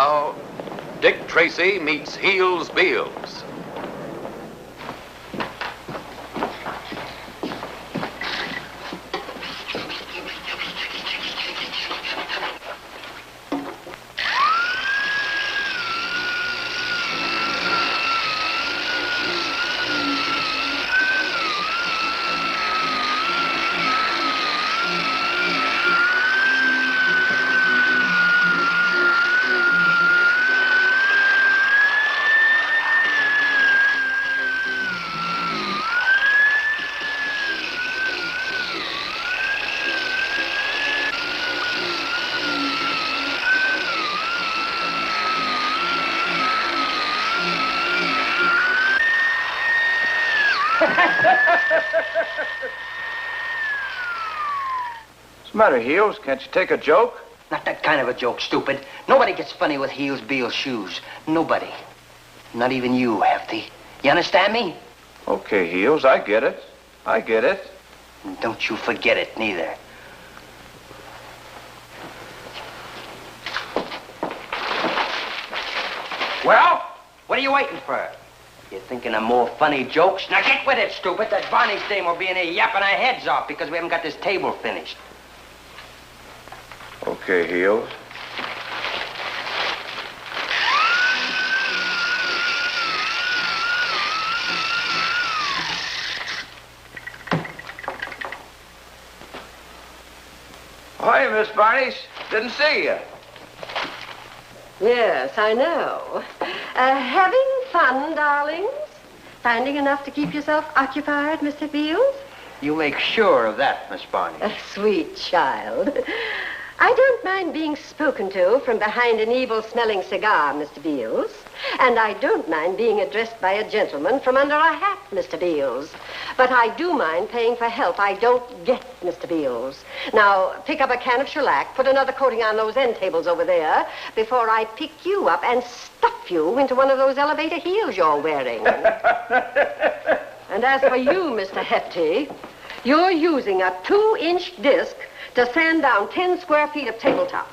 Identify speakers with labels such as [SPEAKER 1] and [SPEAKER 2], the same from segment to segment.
[SPEAKER 1] now, Dick Tracy Meets Heels Beals.
[SPEAKER 2] What's the matter, Heels? Can't you take a joke?
[SPEAKER 3] Not that kind of a joke, stupid. Nobody gets funny with Heels Beals shoes. Nobody. Not even you, Hefty. You understand me?
[SPEAKER 2] Okay, Heels, I get it. I get it.
[SPEAKER 3] And don't you forget it, neither. Well, what are you waiting for? You're thinking of more funny jokes? Now get with it, stupid. That Barney's dame will be in here yapping our heads off because we haven't got this table finished.
[SPEAKER 2] Okay, Heels. Hi, Miss Barneys. Didn't see you.
[SPEAKER 4] Yes, I know. Having fun, darlings? Finding enough to keep yourself occupied, Mr. Beals?
[SPEAKER 3] You make sure of that, Miss Barney.
[SPEAKER 4] A sweet child. I don't mind being spoken to from behind an evil-smelling cigar, Mr. Beals. And I don't mind being addressed by a gentleman from under a hat, Mr. Beals. But I do mind paying for help I don't get, Mr. Beals. Now, pick up a can of shellac, put another coating on those end tables over there, before I pick you up and stuff you into one of those elevator heels you're wearing. And as for you, Mr. Hefty, you're using a 2-inch disc to sand down 10 square feet of tabletop.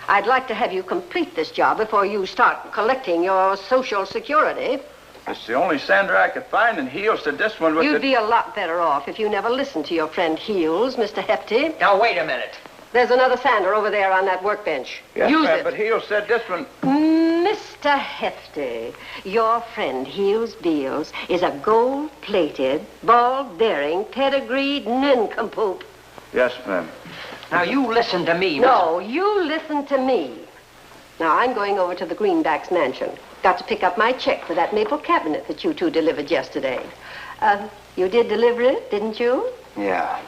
[SPEAKER 4] I'd like to have you complete this job before you start collecting your Social Security.
[SPEAKER 2] It's the only sander I could find, and Heels said this one was
[SPEAKER 4] You'd be a lot better off if you never listened to your friend Heels, Mr. Hefty.
[SPEAKER 3] Now, wait a minute.
[SPEAKER 4] There's another sander over there on that workbench.
[SPEAKER 2] Yes,
[SPEAKER 4] Use
[SPEAKER 2] ma'am,
[SPEAKER 4] it.
[SPEAKER 2] but Heels said this one...
[SPEAKER 4] Mr. Hefty, your friend Heels Beals is a gold-plated, ball-bearing, pedigreed nincompoop.
[SPEAKER 2] Yes, ma'am.
[SPEAKER 3] Now, you listen to me,
[SPEAKER 4] No, you listen to me. Now, I'm going over to the Greenbacks mansion. Got to pick up my check for that maple cabinet that you two delivered yesterday. You did deliver it, didn't you?
[SPEAKER 3] Yeah.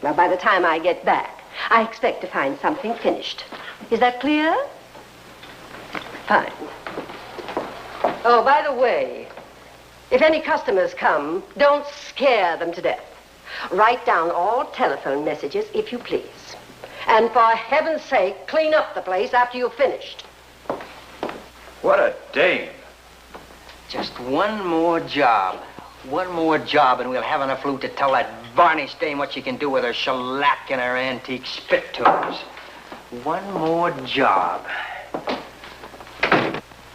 [SPEAKER 4] Now, by the time I get back, I expect to find something finished. Is that clear? Fine. Oh, by the way, if any customers come, don't scare them to death. Write down all telephone messages, if you please. And for heaven's sake, clean up the place after you've finished.
[SPEAKER 2] What a dame.
[SPEAKER 3] Just one more job. One more job, and we'll have enough loot to tell that varnish dame what she can do with her shellac and her antique spittoons. One more job.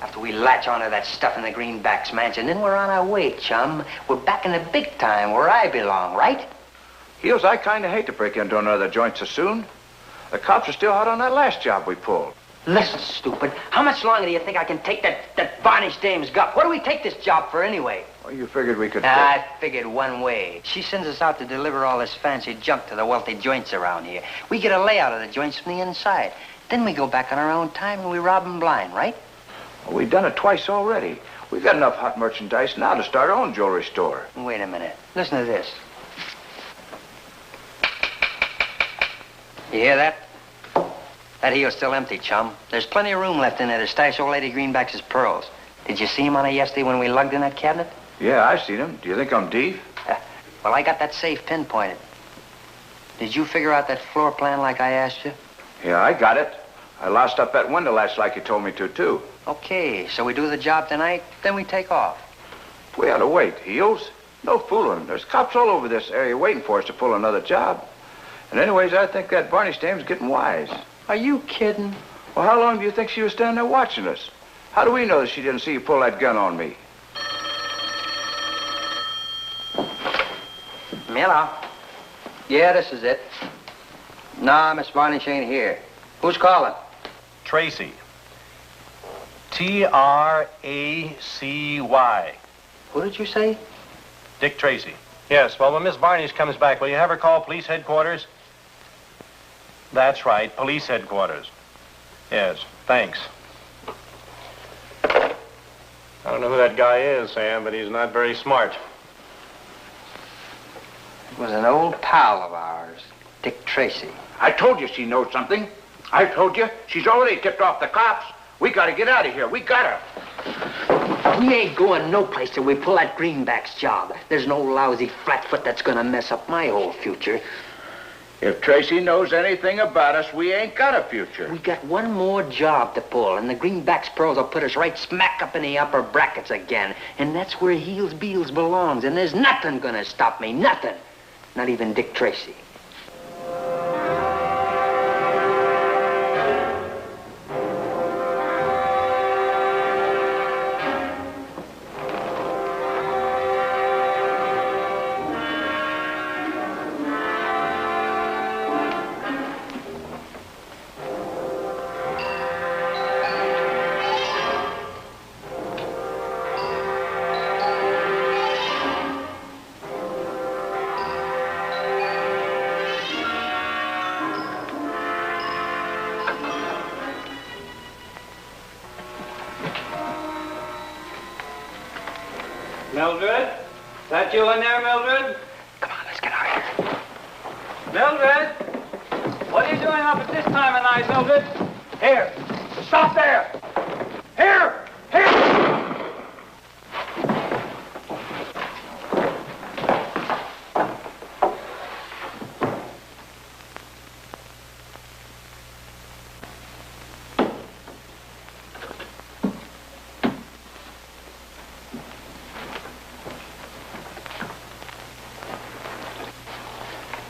[SPEAKER 3] After we latch onto that stuff in the Greenbacks mansion, then we're on our way, chum. We're back in the big time where I belong, right?
[SPEAKER 2] Heels, I kind of hate to break into another joint so soon. The cops are still hot on that last job we pulled.
[SPEAKER 3] Listen, stupid. How much longer do you think I can take that varnish dame's gup? What do we take this job for anyway?
[SPEAKER 2] Well, you figured we could...
[SPEAKER 3] I figured one way. She sends us out to deliver all this fancy junk to the wealthy joints around here. We get a layout of the joints from the inside. Then we go back on our own time and we rob them blind, right?
[SPEAKER 2] Well, we've done it twice already. We've got enough hot merchandise now to start our own jewelry store.
[SPEAKER 3] Wait a minute. Listen to this. You hear that? That heel's still empty, chum. There's plenty of room left in there to stash old Lady Greenback's pearls. Did you see him on it yesterday when we lugged in that cabinet?
[SPEAKER 2] Yeah, I seen him. Do you think I'm deep?
[SPEAKER 3] Well, I got that safe pinpointed. Did you figure out that floor plan like I asked you?
[SPEAKER 2] Yeah, I got it. I lost up that window latch like you told me to, too.
[SPEAKER 3] Okay, so we do the job tonight, then we take off.
[SPEAKER 2] We ought to wait, Heels. No fooling. There's cops all over this area waiting for us to pull another job. And anyways, I think that varnish dame's getting wise.
[SPEAKER 3] Are you kidding?
[SPEAKER 2] Well, how long do you think she was standing there watching us? How do we know that she didn't see you pull that gun on me?
[SPEAKER 3] Hello. Yeah, this is it. Nah, Miss Varnish ain't here. Who's calling?
[SPEAKER 5] Tracy. Tracy.
[SPEAKER 3] Who did you say?
[SPEAKER 5] Dick Tracy. Yes, well, when Miss Varnish comes back, will you have her call police headquarters? That's right, police headquarters. Yes, thanks. I don't know who that guy is, Sam, but he's not very smart.
[SPEAKER 3] It was an old pal of ours, Dick Tracy.
[SPEAKER 2] I told you she knows something. I told you. She's already tipped off the cops. We gotta get out of here. We gotta.
[SPEAKER 3] We ain't going no place till we pull that Greenback's job. There's no lousy flatfoot that's gonna mess up my whole future.
[SPEAKER 2] If Tracy knows anything about us, we ain't got a future.
[SPEAKER 3] We got one more job to pull, and the Greenback's pearls will put us right smack up in the upper brackets again. And that's where Heels Beals belongs, and there's nothing gonna stop me, nothing. Not even Dick Tracy.
[SPEAKER 6] Mildred? That you in there, Mildred?
[SPEAKER 3] Come on, let's get out of here.
[SPEAKER 6] Mildred? What are you doing up at this time of night, Mildred?
[SPEAKER 2] Here. Stop there. Here. Here.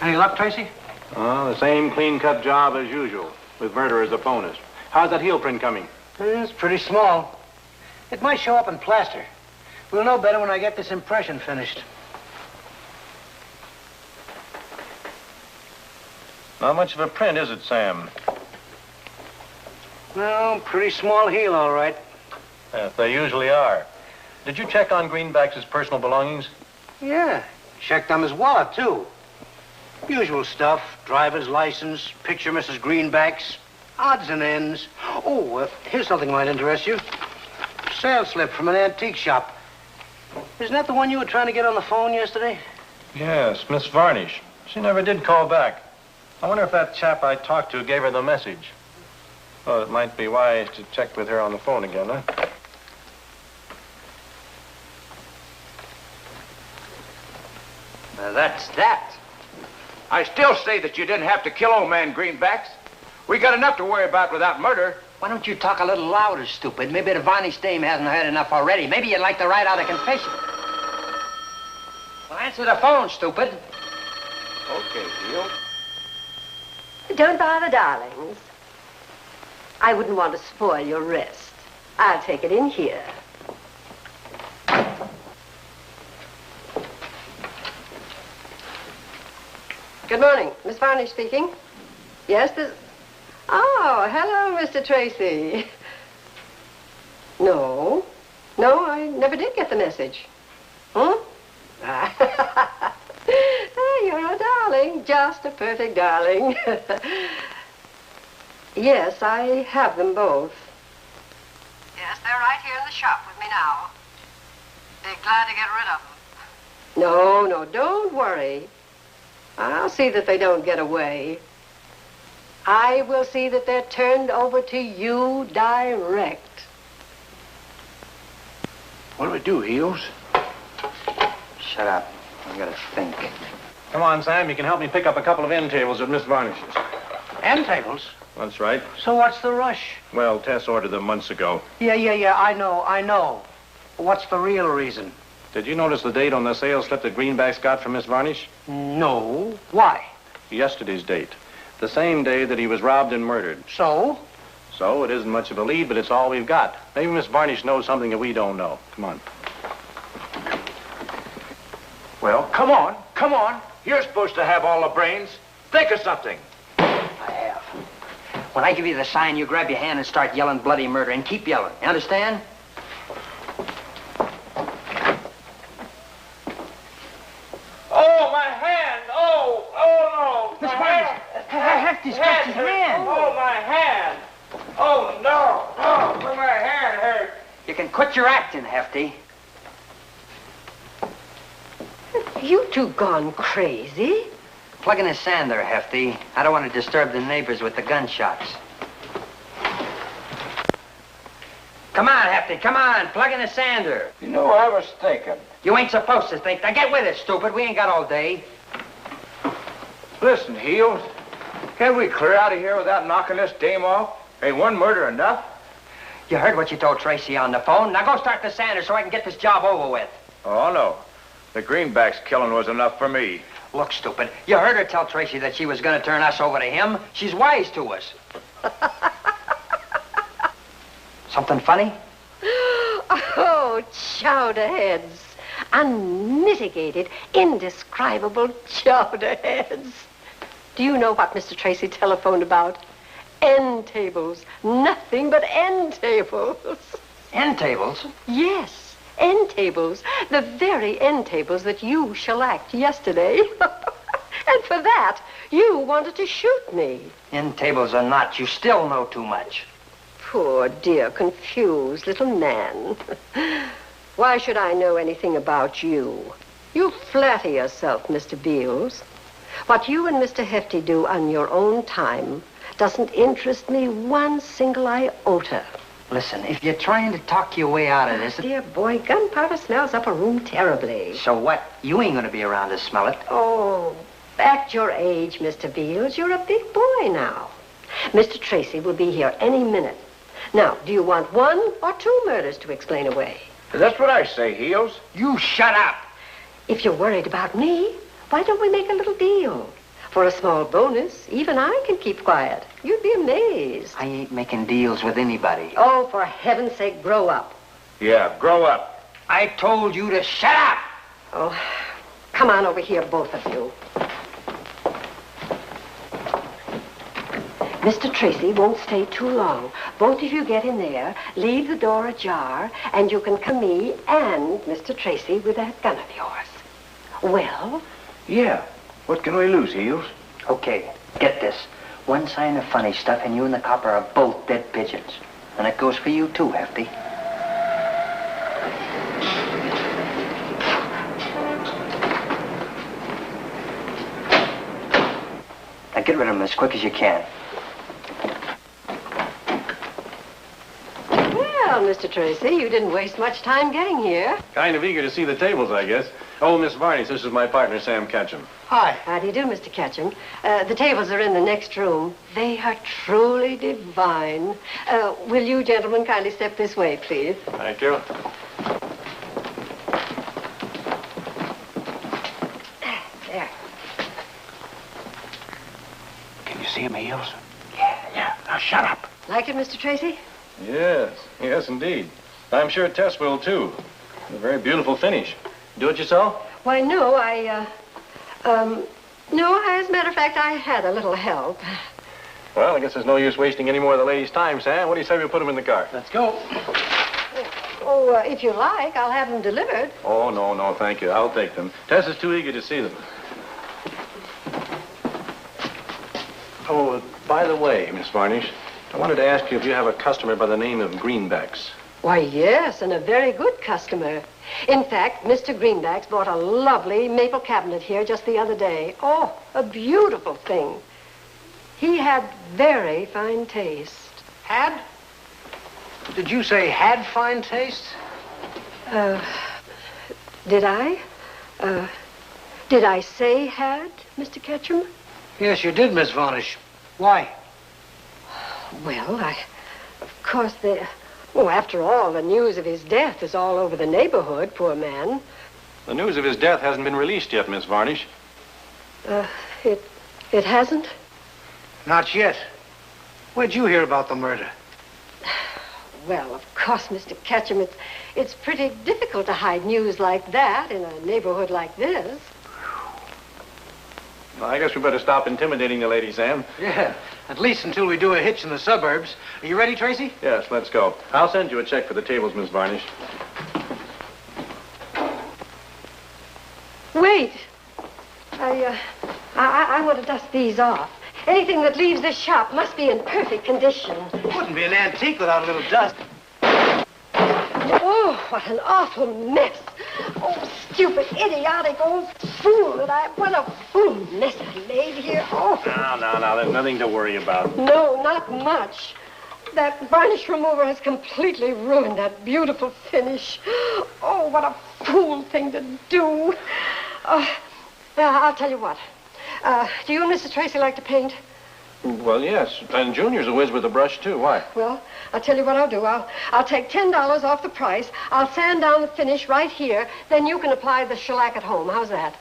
[SPEAKER 6] Any luck, Tracy?
[SPEAKER 5] The same clean-cut job as usual, with murder as a bonus. How's that heel print coming?
[SPEAKER 6] It's pretty small. It might show up in plaster. We'll know better when I get this impression finished.
[SPEAKER 5] Not much of a print, is it, Sam?
[SPEAKER 6] Well, pretty small heel, all right.
[SPEAKER 5] Yes, they usually are. Did you check on Greenback's personal belongings?
[SPEAKER 6] Yeah. Checked on his wallet, too. Usual stuff. Driver's license, picture Mrs. Greenback's, odds and ends. Oh, here's something might interest you. Sales slip from an antique shop. Isn't that the one you were trying to get on the phone yesterday?
[SPEAKER 5] Yes, Miss Varnish. She never did call back. I wonder if that chap I talked to gave her the message. Oh, it might be wise to check with her on the phone again, huh?
[SPEAKER 3] Now, that's that.
[SPEAKER 2] I still say that you didn't have to kill old man Greenbacks. We got enough to worry about without murder.
[SPEAKER 3] Why don't you talk a little louder, stupid? Maybe the Varnish dame hasn't heard enough already. Maybe you'd like to write out a confession. Well, answer the phone, stupid.
[SPEAKER 2] Okay, Heel.
[SPEAKER 4] Don't bother, darlings. I wouldn't want to spoil your rest. I'll take it in here. Good morning. Miss Varnish speaking. Yes, this... Oh, hello, Mr. Tracy. No. No, I never did get the message. Hmm? You're a darling. Just a perfect darling. Yes, I have them both. Yes, they're right here in the shop with me now. Be glad to get rid of them. No, no, don't worry. I'll see that they don't get away. I will see that they're turned over to you direct.
[SPEAKER 2] What do we do, Heels?
[SPEAKER 3] Shut up. I gotta think.
[SPEAKER 5] Come on, Sam. You can help me pick up a couple of end tables at Miss Varnish's.
[SPEAKER 6] End tables?
[SPEAKER 5] That's right.
[SPEAKER 6] So what's the rush?
[SPEAKER 5] Well, Tess ordered them months ago.
[SPEAKER 6] Yeah, I know. What's the real reason?
[SPEAKER 5] Did you notice the date on the sales slip that Greenback's got from Miss Varnish?
[SPEAKER 6] No. Why?
[SPEAKER 5] Yesterday's date. The same day that he was robbed and murdered.
[SPEAKER 6] So
[SPEAKER 5] So it isn't much of a lead, but it's all we've got. Maybe Miss Varnish knows something that we don't know. Come on.
[SPEAKER 2] Well, come on, come on. You're supposed to have all the brains. Think of something.
[SPEAKER 3] I have. When I give you the sign, you grab your hand and start yelling bloody murder, and keep yelling. You understand?
[SPEAKER 2] Oh, my hand! Oh, no!
[SPEAKER 3] Miss Varnish, Hefty scratched his hand.
[SPEAKER 2] Oh, my hand! Oh, no! Oh, my hand hurts.
[SPEAKER 3] You can quit your acting, Hefty.
[SPEAKER 4] You two gone crazy?
[SPEAKER 3] Plug in the sander, Hefty. I don't want to disturb the neighbors with the gunshots. Come on, Hefty, come on. Plug in the sander.
[SPEAKER 2] You know, I was thinking.
[SPEAKER 3] You ain't supposed to think. Now get with it, stupid. We ain't got all day.
[SPEAKER 2] Listen, Heels. Can't we clear out of here without knocking this dame off? Ain't one murder enough?
[SPEAKER 3] You heard what you told Tracy on the phone. Now go start the sander so I can get this job over with.
[SPEAKER 2] Oh, no. The greenbacks killing was enough for me.
[SPEAKER 3] Look, stupid. You heard her tell Tracy that she was going to turn us over to him. She's wise to us. Something funny?
[SPEAKER 4] Oh, chowder heads. Unmitigated, indescribable chowder heads. Do you know what Mr. Tracy telephoned about? End tables. Nothing but end tables.
[SPEAKER 3] End tables?
[SPEAKER 4] Yes, end tables. The very end tables that you shellacked yesterday. And for that, you wanted to shoot me.
[SPEAKER 3] End tables or not, you still know too much.
[SPEAKER 4] Poor, dear, confused little man. Why should I know anything about you? You flatter yourself, Mr. Beals. What you and Mr. Hefty do on your own time doesn't interest me one single iota.
[SPEAKER 3] Listen, if you're trying to talk your way out of this...
[SPEAKER 4] Dear boy, gunpowder smells up a room terribly.
[SPEAKER 3] So what? You ain't gonna be around to smell it.
[SPEAKER 4] Oh, at your age, Mr. Beals, you're a big boy now. Mr. Tracy will be here any minute. Now, do you want one or two murders to explain away?
[SPEAKER 2] That's what I say, Heels.
[SPEAKER 3] You shut up!
[SPEAKER 4] If you're worried about me, why don't we make a little deal? For a small bonus, even I can keep quiet. You'd be amazed.
[SPEAKER 3] I ain't making deals with anybody.
[SPEAKER 4] Oh, for heaven's sake, grow up.
[SPEAKER 2] Yeah, grow up.
[SPEAKER 3] I told you to shut up!
[SPEAKER 4] Oh, come on over here, both of you. Mr. Tracy won't stay too long. Both of you get in there, leave the door ajar, and you can come me and Mr. Tracy with that gun of yours. Well?
[SPEAKER 2] Yeah. What can we lose, Heels?
[SPEAKER 3] Okay, get this. One sign of funny stuff and you and the copper are both dead pigeons. And it goes for you too, Hefty. Now get rid of them as quick as you can.
[SPEAKER 4] Well, Mr. Tracy, you didn't waste much time getting here.
[SPEAKER 5] Kind of eager to see the tables, I guess. Oh, Miss Varnish, this is my partner, Sam Ketchum.
[SPEAKER 6] Hi.
[SPEAKER 4] How do you do, Mr. Ketchum? The tables are in the next room. They are truly divine. Will you gentlemen kindly step this way, please?
[SPEAKER 5] Thank you.
[SPEAKER 4] There.
[SPEAKER 6] Can you see him, Heels?
[SPEAKER 3] Yeah.
[SPEAKER 6] Now shut up.
[SPEAKER 4] Like it, Mr. Tracy?
[SPEAKER 5] Yes, indeed. I'm sure Tess will, too. A very beautiful finish. Do it yourself?
[SPEAKER 4] Why, no, no, as a matter of fact, I had a little help.
[SPEAKER 5] Well, I guess there's no use wasting any more of the ladies' time, Sam. What do you say we put them in the car?
[SPEAKER 6] Let's go.
[SPEAKER 4] Oh, if you like, I'll have them delivered.
[SPEAKER 5] Oh, no, thank you. I'll take them. Tess is too eager to see them. Oh, by the way, Miss Varnish, I wanted to ask you if you have a customer by the name of Greenbacks.
[SPEAKER 4] Why, yes, and a very good customer. In fact, Mr. Greenbacks bought a lovely maple cabinet here just the other day. Oh, a beautiful thing. He had very fine taste.
[SPEAKER 6] Had? Did you say had fine taste?
[SPEAKER 4] Did I? Did I say had, Mr. Ketchum?
[SPEAKER 6] Yes, you did, Miss Varnish. Why?
[SPEAKER 4] Well, of course, after all, the news of his death is all over the neighborhood, poor man.
[SPEAKER 5] The news of his death hasn't been released yet, Miss Varnish.
[SPEAKER 4] It hasn't?
[SPEAKER 6] Not yet. Where'd you hear about the murder?
[SPEAKER 4] Well, of course, Mr. Ketchum, it's pretty difficult to hide news like that in a neighborhood like this.
[SPEAKER 5] Well, I guess we better stop intimidating the lady, Sam.
[SPEAKER 6] Yeah, at least until we do a hitch in the suburbs. Are you ready, Tracy?
[SPEAKER 5] Yes, let's go. I'll send you a check for the tables, Miss Varnish.
[SPEAKER 4] Wait. I want to dust these off. Anything that leaves this shop must be in perfect condition.
[SPEAKER 6] Wouldn't be an antique without a little dust.
[SPEAKER 4] Oh, what an awful mess. Oh, stupid, idiotic old fool what a fool mess I made here. Oh.
[SPEAKER 5] Now, there's nothing to worry about.
[SPEAKER 4] No, not much. That varnish remover has completely ruined that beautiful finish. Oh, what a fool thing to do. I'll tell you what. Do you and Mrs. Tracy like to paint?
[SPEAKER 5] Well, yes. And Junior's a whiz with a brush, too. Why?
[SPEAKER 4] Well, I'll tell you what I'll do. I'll take $10 off the price. I'll sand down the finish right here. Then you can apply the shellac at home. How's that?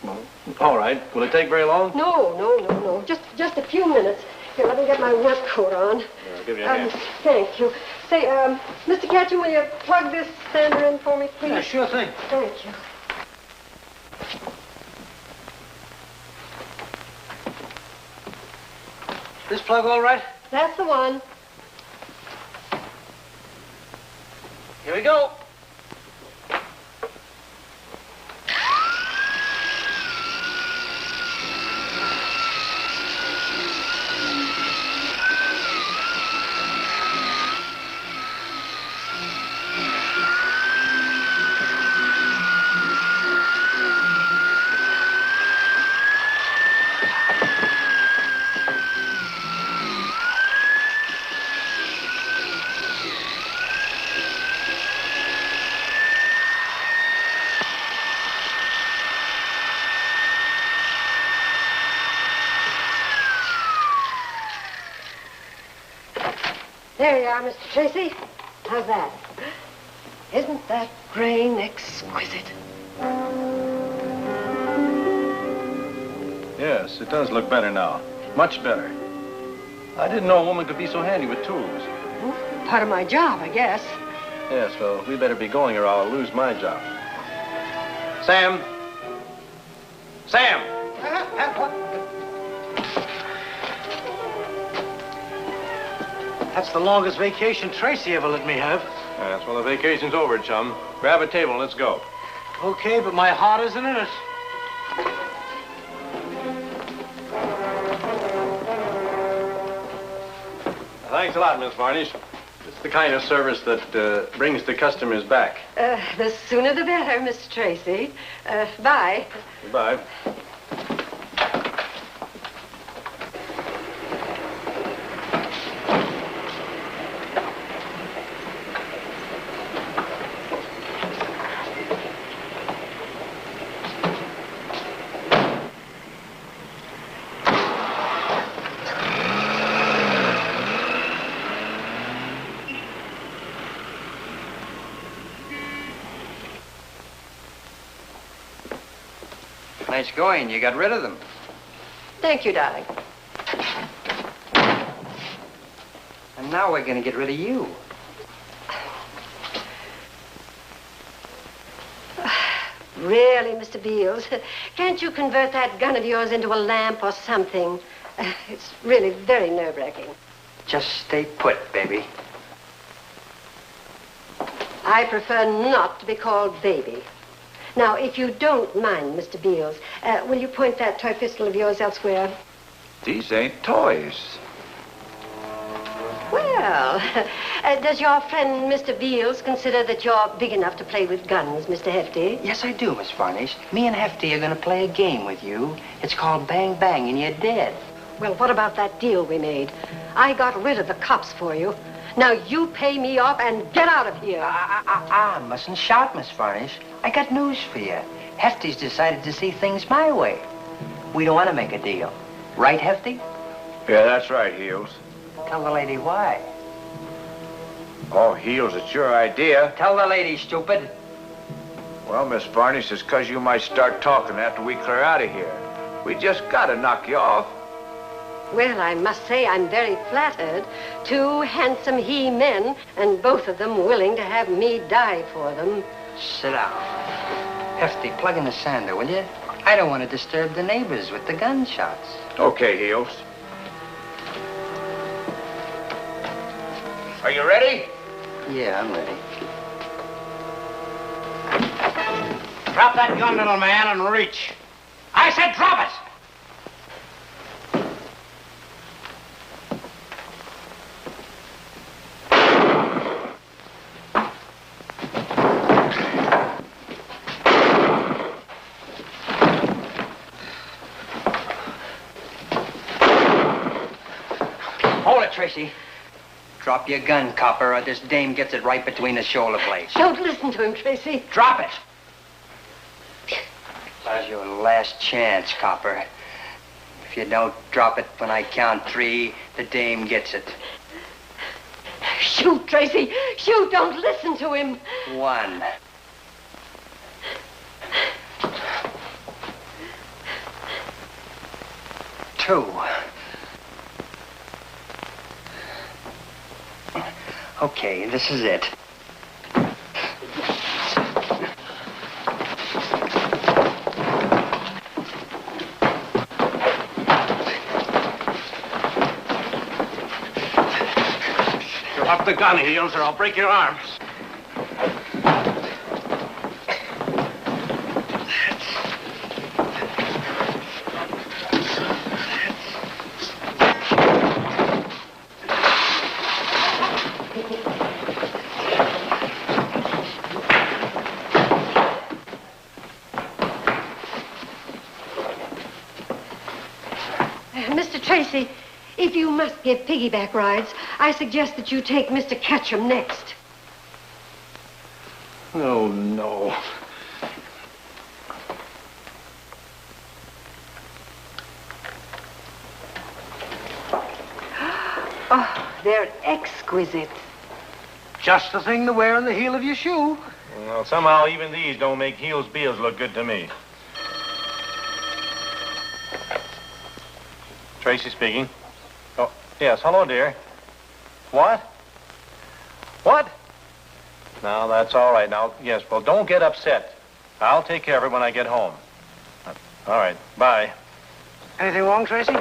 [SPEAKER 5] Well, all right. Will it take very long?
[SPEAKER 4] No. Just a few minutes. Here, let me get my work coat on.
[SPEAKER 5] I'll give you a hand.
[SPEAKER 4] Thank you. Say, Mr. Ketchum, will you plug this sander in for me, please?
[SPEAKER 6] Yeah, sure thing.
[SPEAKER 4] Thank you.
[SPEAKER 6] This plug all right?
[SPEAKER 4] That's the one.
[SPEAKER 6] Here we go.
[SPEAKER 4] There you are, Mr. Tracy. How's that? Isn't that grain exquisite?
[SPEAKER 5] Yes, it does look better now. Much better. I didn't know a woman could be so handy with tools.
[SPEAKER 4] Part of my job, I guess.
[SPEAKER 5] Yes, well, we better be going or I'll lose my job. Sam! Sam!
[SPEAKER 6] That's the longest vacation Tracy ever let me have.
[SPEAKER 5] Yes, well, the vacation's over, chum. Grab a table and let's go.
[SPEAKER 6] Okay, but my heart isn't in it.
[SPEAKER 5] Thanks a lot, Miss Varnish. It's the kind of service that brings the customers back.
[SPEAKER 4] The sooner the better, Mr. Tracy. Bye.
[SPEAKER 5] Goodbye.
[SPEAKER 3] Nice going. You got rid of them.
[SPEAKER 4] Thank you, darling.
[SPEAKER 3] And now we're going to get rid of you.
[SPEAKER 4] Really, Mr. Beals, can't you convert that gun of yours into a lamp or something? It's really very nerve-wracking.
[SPEAKER 3] Just stay put, baby.
[SPEAKER 4] I prefer not to be called baby. Now, if you don't mind, Mr. Beals, will you point that toy pistol of yours elsewhere?
[SPEAKER 2] These ain't toys.
[SPEAKER 4] Well, does your friend Mr. Beals consider that you're big enough to play with guns, Mr. Hefty?
[SPEAKER 3] Yes, I do, Miss Varnish. Me and Hefty are going to play a game with you. It's called Bang Bang, and you're dead.
[SPEAKER 4] Well, what about that deal we made? I got rid of the cops for you. Now you pay me off and get out of here.
[SPEAKER 3] Mustn't shout, Miss Varnish. I got news for you. Hefty's decided to see things my way. We don't want to make a deal. Right, Hefty?
[SPEAKER 2] Yeah, that's right, Heels.
[SPEAKER 3] Tell the lady why.
[SPEAKER 2] Oh, Heels, it's your idea.
[SPEAKER 3] Tell the lady, stupid.
[SPEAKER 2] Well, Miss Varnish, it's 'cause you might start talking after we clear out of here. We just gotta knock you off.
[SPEAKER 4] Well, I must say I'm very flattered. Two handsome he-men, and both of them willing to have me die for them.
[SPEAKER 3] Sit down. Hefty, plug in the sander, will you? I don't want to disturb the neighbors with the gunshots.
[SPEAKER 2] Okay, Heels.
[SPEAKER 1] Are you ready?
[SPEAKER 3] Yeah, I'm ready.
[SPEAKER 6] Drop that gun, little man, and reach. I said drop it!
[SPEAKER 3] Hold it, Tracy. Drop your gun, copper, or this dame gets it right between the shoulder blades.
[SPEAKER 4] Don't listen to him, Tracy.
[SPEAKER 3] Drop it! Now's your last chance, copper. If you don't drop it when I count 3, the dame gets it.
[SPEAKER 4] Shoot, Tracy. Shoot, don't listen to him.
[SPEAKER 3] 1. 2. Okay, this is it.
[SPEAKER 6] Drop the gun, Heels, or I'll break your arms.
[SPEAKER 4] Mr. Tracy, if you must give piggyback rides, I suggest that you take Mr. Ketchum next.
[SPEAKER 5] Oh, no.
[SPEAKER 4] Oh, they're exquisite.
[SPEAKER 6] Just the thing to wear on the heel of your shoe.
[SPEAKER 5] Well, somehow even these don't make Heels Beals look good to me. Tracy speaking. Oh, yes, hello, dear. What? What? No, that's all right. Now, yes, well, don't get upset. I'll take care of it when I get home. All right, bye.
[SPEAKER 6] Anything wrong, Tracy?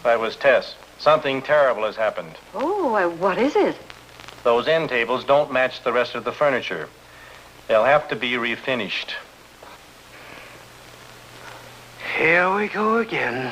[SPEAKER 5] That was Tess. Something terrible has happened.
[SPEAKER 4] Oh, what is it?
[SPEAKER 5] Those end tables don't match the rest of the furniture. They'll have to be refinished.
[SPEAKER 6] Here we go again.